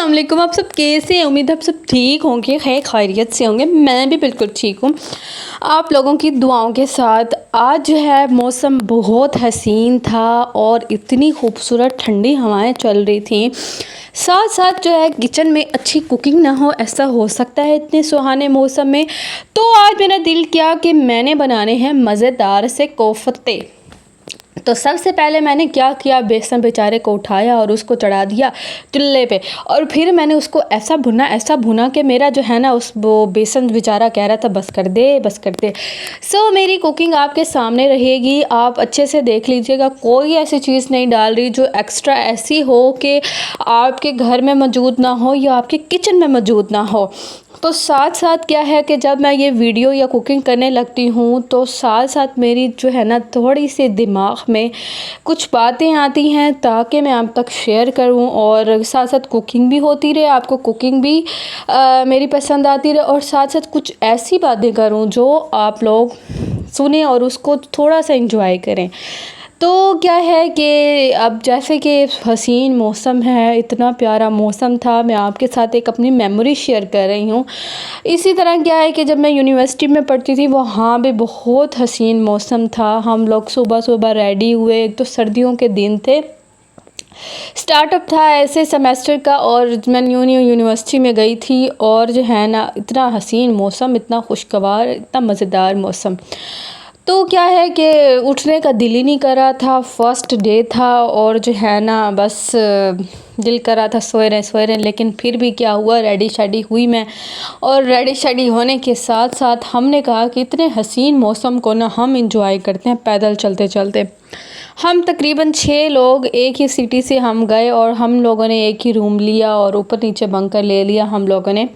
अस्सलाम वालेकुम। आप सब कैसे हैं? उम्मीद है आप सब ठीक होंगे, खैरियत से होंगे। मैं भी बिल्कुल ठीक हूँ आप लोगों की दुआओं के साथ। आज जो है मौसम बहुत हसीन था और इतनी खूबसूरत ठंडी हवाएं चल रही थी। साथ साथ जो है किचन में अच्छी कुकिंग ना हो, ऐसा हो सकता है इतने सुहाने मौसम में। तो आज मेरा दिल किया कि मैंने बनाने हैं मज़ेदार से कोफ्ते। तो सबसे पहले मैंने क्या किया, बेसन बेचारे को उठाया और उसको चढ़ा दिया चूल्हे पे। और फिर मैंने उसको ऐसा भुना कि मेरा जो है ना वो बेसन बेचारा कह रहा था बस कर दे बस कर दे। मेरी कुकिंग आपके सामने रहेगी, आप अच्छे से देख लीजिएगा। कोई ऐसी चीज़ नहीं डाल रही जो एक्स्ट्रा ऐसी हो कि आपके घर में मौजूद ना हो या आपके किचन में मौजूद ना हो। तो साथ साथ क्या है कि जब मैं ये वीडियो या कुकिंग करने लगती हूँ तो साथ साथ मेरी जो है ना थोड़ी सी दिमाग में कुछ बातें आती हैं ताकि मैं आप तक शेयर करूँ और साथ साथ कुकिंग भी होती रहे, आपको कुकिंग भी मेरी पसंद आती रहे और साथ साथ कुछ ऐसी बातें करूँ जो आप लोग सुने और उसको थोड़ा सा एंजॉय करें। तो क्या है कि अब जैसे कि हसीन मौसम है, इतना प्यारा मौसम था, मैं आपके साथ एक अपनी मेमोरी शेयर कर रही हूँ। इसी तरह क्या है कि जब मैं यूनिवर्सिटी में पढ़ती थी वहाँ भी बहुत हसीन मौसम था। हम लोग सुबह सुबह रेडी हुए, एक तो सर्दियों के दिन थे, स्टार्टअप था ऐसे सेमेस्टर का और मैं न्यू यूनिवर्सिटी में गई थी और जो है ना इतना हसीन मौसम, इतना खुशगवार, इतना मज़ेदार मौसम। तो क्या है कि उठने का दिल ही नहीं कर रहा था, फर्स्ट डे था और जो है ना बस दिल कर रहा था सोए रहे। लेकिन फिर भी क्या हुआ, रेडी शेडी हुई मैं और रेडी शेडी होने के साथ साथ हमने कहा कि इतने हसीन मौसम को ना हम इंजॉय करते हैं पैदल चलते चलते। हम तकरीबन 6 लोग एक ही सिटी से हम गए और हम लोगों ने एक ही रूम लिया और ऊपर नीचे बंकर ले लिया हम लोगों ने।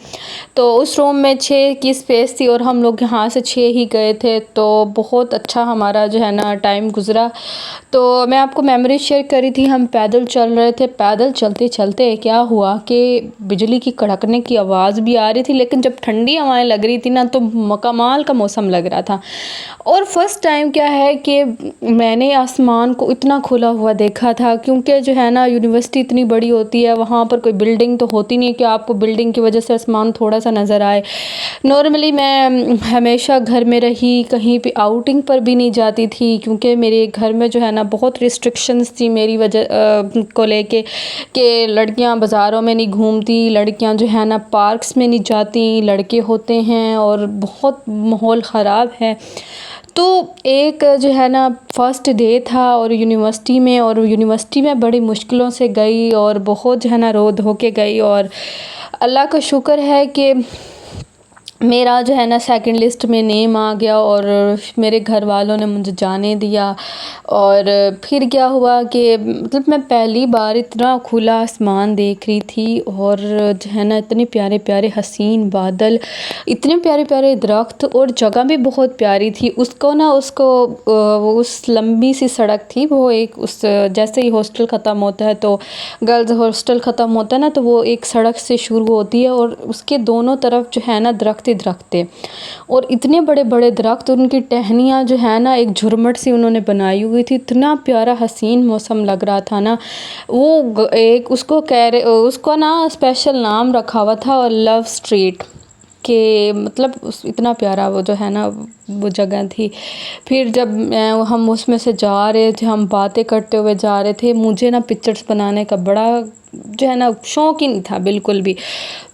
तो उस रूम में 6 की स्पेस थी और हम लोग यहाँ से 6 ही गए थे। तो बहुत अच्छा हमारा जो है ना टाइम गुज़रा। तो मैं आपको मेमोरी शेयर करी थी, हम पैदल चल रहे थे। पैदल चलते चलते क्या हुआ कि बिजली की कड़कने की आवाज़ भी आ रही थी, लेकिन जब ठंडी हवाएं लग रही थी ना तो कमाल का मौसम लग रहा था। और फर्स्ट टाइम क्या है कि मैंने आसमान को इतना खुला हुआ देखा था, क्योंकि जो है ना यूनिवर्सिटी इतनी बड़ी होती है, वहाँ पर कोई बिल्डिंग तो होती नहीं कि आपको बिल्डिंग की वजह से आसमान थोड़ा सा नज़र आए। नॉर्मली मैं हमेशा घर में रही, कहीं पे आउटिंग पर भी नहीं जाती थी क्योंकि मेरे घर में जो है ना बहुत रिस्ट्रिक्शंस थी मेरी वजह को लेके कि लड़कियां बाज़ारों में नहीं घूमती, लड़कियां जो है ना पार्क्स में नहीं जाती, लड़के होते हैं और बहुत माहौल ख़राब है। तो एक जो है ना फर्स्ट डे था और यूनिवर्सिटी में बड़ी मुश्किलों से गई और बहुत जो है ना रो धो के गई और अल्लाह का शुक्र है कि मेरा जो है ना सेकंड लिस्ट में नेम आ गया और मेरे घर वालों ने मुझे जाने दिया। और फिर क्या हुआ कि मतलब मैं पहली बार इतना खुला आसमान देख रही थी और जो है ना इतने प्यारे प्यारे हसीन बादल, इतने प्यारे प्यारे दरख्त और जगह भी बहुत प्यारी थी। उस लंबी सी सड़क थी, वो एक उस जैसे ही हॉस्टल ख़त्म होता है तो गर्ल्स हॉस्टल ख़त्म होता है ना, तो वो एक सड़क से शुरू होती है और उसके दोनों तरफ जो है ना दरख्त थे और इतने बड़े बड़े दरख्त, उनकी टहनियाँ जो है ना एक झुरमट सी उन्होंने बनाई हुई थी। इतना प्यारा हसीन मौसम लग रहा था ना। वो एक उसको ना स्पेशल नाम रखा हुआ था और लव स्ट्रीट के, मतलब इतना प्यारा वो जो है ना वो जगह थी। फिर जब हम उसमें से जा रहे थे, हम बातें करते हुए जा रहे थे, मुझे ना पिक्चर्स बनाने का बड़ा जो है ना शौक़ ही नहीं था बिल्कुल भी।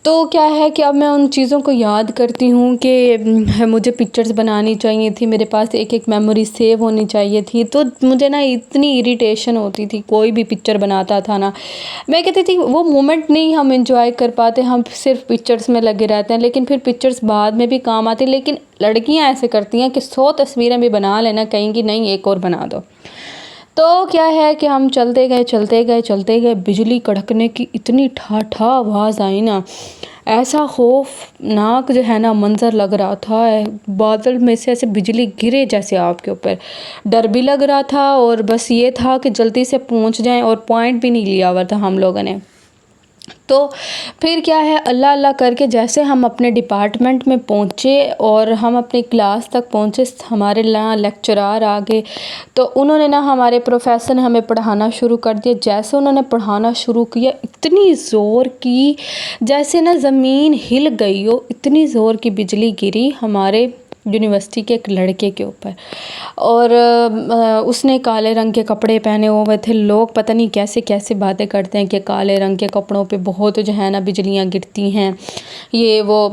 तो क्या है कि अब मैं उन चीज़ों को याद करती हूँ कि मुझे पिक्चर्स बनानी चाहिए थी, मेरे पास एक एक मेमोरी सेव होनी चाहिए थी। तो मुझे ना इतनी इरिटेशन होती थी कोई भी पिक्चर बनाता था ना, मैं कहती थी वो मोमेंट नहीं हम एंजॉय कर पाते, हम सिर्फ पिक्चर्स में लगे रहते हैं। लेकिन फिर पिक्चर्स बाद में भी काम आती, लेकिन लड़कियां ऐसे करती हैं कि 100 तस्वीरें भी बना लेना, कहेंगी नहीं एक और बना दो। तो क्या है कि हम चलते गए, बिजली कड़कने की इतनी ठा आवाज़ आई ना, ऐसा खौफनाक जो है ना मंज़र लग रहा था। बादल में से ऐसे बिजली गिरे जैसे आपके ऊपर, डर भी लग रहा था और बस ये था कि जल्दी से पहुंच जाएं और पॉइंट भी नहीं लिया हुआ था हम लोगों ने। تو پھر کیا ہے، اللہ اللہ کر کے جیسے ہم اپنے ڈپارٹمنٹ میں پہنچے اور ہم اپنی کلاس تک پہنچے، ہمارے یہاں لیکچرار آ گئے، تو انہوں نے ہمارے پروفیسر نے ہمیں پڑھانا شروع کر دیا۔ جیسے انہوں نے پڑھانا شروع کیا، اتنی زور کی جیسے زمین ہل گئی ہو، اتنی زور کی بجلی گری ہمارے یونیورسٹی کے ایک لڑکے کے اوپر، اور اس نے کالے رنگ کے کپڑے پہنے ہوئے تھے۔ لوگ پتہ نہیں کیسے کیسے باتیں کرتے ہیں کہ کالے رنگ کے کپڑوں پہ بہت بجلیاں گرتی ہیں، یہ وہ،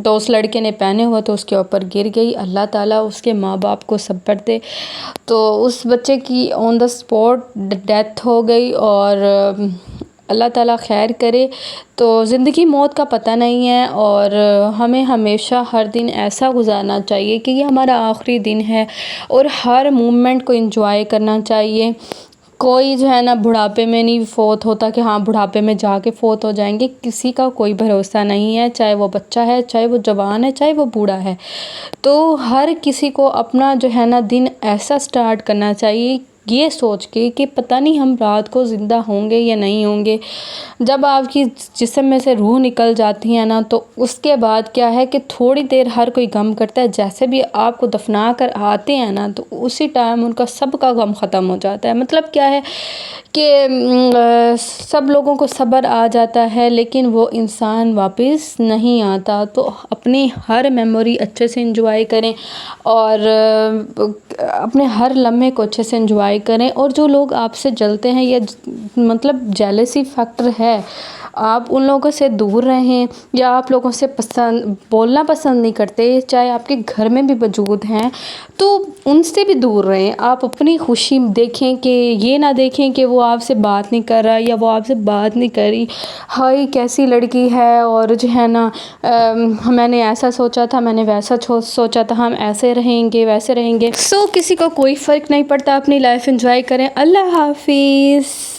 تو اس لڑکے نے پہنے ہوئے تو اس کے اوپر گر گئی۔ اللہ تعالیٰ اس کے ماں باپ کو صبر دے۔ تو اس بچے کی آن دا اسپاٹ ڈیتھ ہو گئی، اور اللہ تعالیٰ خیر کرے۔ تو زندگی موت کا پتہ نہیں ہے، اور ہمیں ہمیشہ ہر دن ایسا گزارنا چاہیے کہ یہ ہمارا آخری دن ہے، اور ہر مومنٹ کو انجوائے کرنا چاہیے۔ کوئی بڑھاپے میں نہیں فوت ہوتا کہ ہاں بڑھاپے میں جا کے فوت ہو جائیں گے، کسی کا کوئی بھروسہ نہیں ہے، چاہے وہ بچہ ہے، چاہے وہ جوان ہے، چاہے وہ بوڑھا ہے۔ تو ہر کسی کو اپنا دن ایسا سٹارٹ کرنا چاہیے یہ سوچ کے کہ پتہ نہیں ہم رات کو زندہ ہوں گے یا نہیں ہوں گے۔ جب آپ کی جسم میں سے روح نکل جاتی ہے تو اس کے بعد کیا ہے کہ تھوڑی دیر ہر کوئی غم کرتا ہے، جیسے بھی آپ کو دفنا کر آتے ہیں تو اسی ٹائم ان کا سب کا غم ختم ہو جاتا ہے۔ مطلب کیا ہے کہ سب لوگوں کو صبر آ جاتا ہے، لیکن وہ انسان واپس نہیں آتا۔ تو اپنی ہر میموری اچھے سے انجوائے کریں، اور اپنے ہر لمحے کو اچھے سے انجوائے کریں، اور جو لوگ آپ سے جلتے ہیں، یہ مطلب جیلسی فیکٹر ہے، آپ ان لوگوں سے دور رہیں، یا آپ لوگوں سے بولنا پسند نہیں کرتے، چاہے آپ کے گھر میں بھی موجود ہیں تو ان سے بھی دور رہیں۔ آپ اپنی خوشی دیکھیں، کہ یہ نہ دیکھیں کہ وہ آپ سے بات نہیں کر رہا یا وہ آپ سے بات نہیں کری، ہائی کیسی لڑکی ہے، اور میں نے ایسا سوچا تھا، میں نے ویسا سوچا تھا، ہم ایسے رہیں گے ویسے رہیں گے۔ کسی کو کوئی فرق نہیں پڑتا، اپنی لائف انجوائے کریں۔ اللہ حافظ۔